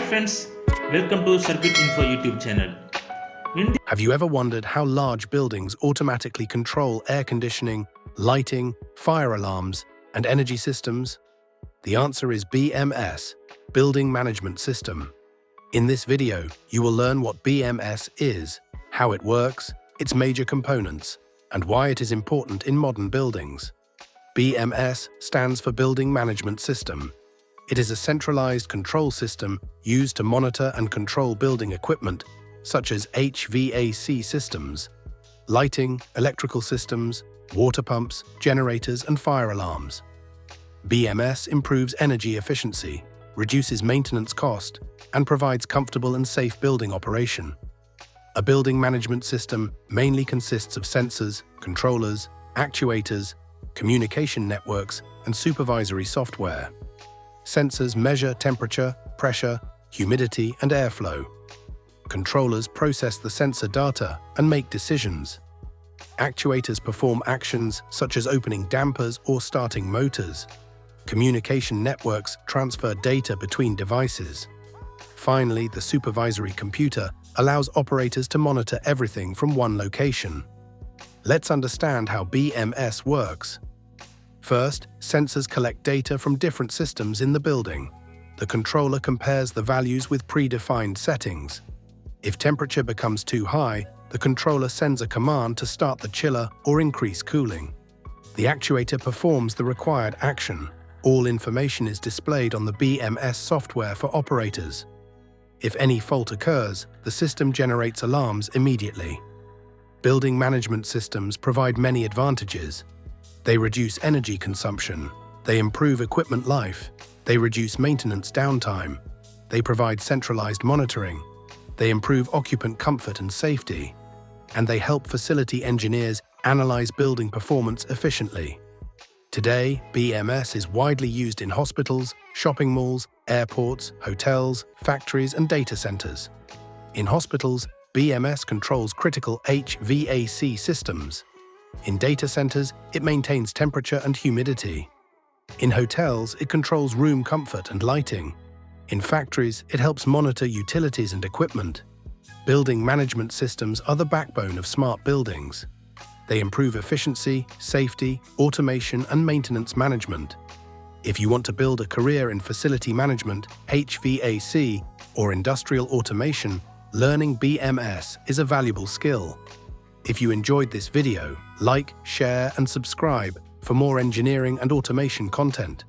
friends, welcome to Circuit Info YouTube channel. Have you ever wondered how large buildings automatically control air conditioning, lighting, fire alarms, and energy systems? The answer is BMS, Building Management System. In this video, you will learn what BMS is, how it works, its major components, and why it is important in modern buildings. BMS stands for Building Management System. It is a centralized control system used to monitor and control building equipment, such as HVAC systems, lighting, electrical systems, water pumps, generators, and fire alarms. BMS improves energy efficiency, reduces maintenance cost, and provides comfortable and safe building operation. A building management system mainly consists of sensors, controllers, actuators, communication networks, and supervisory software. Sensors measure temperature, pressure, humidity, and airflow. Controllers process the sensor data and make decisions. Actuators perform actions such as opening dampers or starting motors. Communication networks transfer data between devices. Finally, the supervisory computer allows operators to monitor everything from one location. Let's understand how BMS works. First, sensors collect data from different systems in the building. The controller compares the values with predefined settings. If temperature becomes too high, the controller sends a command to start the chiller or increase cooling. The actuator performs the required action. All information is displayed on the BMS software for operators. If any fault occurs, the system generates alarms immediately. Building management systems provide many advantages. They reduce energy consumption. They improve equipment life. They reduce maintenance downtime. They provide centralized monitoring. They improve occupant comfort and safety. And they help facility engineers analyze building performance efficiently. Today, BMS is widely used in hospitals, shopping malls, airports, hotels, factories, and data centers. In hospitals, BMS controls critical HVAC systems. In data centers, it maintains temperature and humidity. In hotels, it controls room comfort and lighting. In factories, it helps monitor utilities and equipment. Building management systems are the backbone of smart buildings. They improve efficiency, safety, automation, and maintenance management. If you want to build a career in facility management, HVAC, or industrial automation, learning BMS is a valuable skill. If you enjoyed this video, like, share, and subscribe for more engineering and automation content.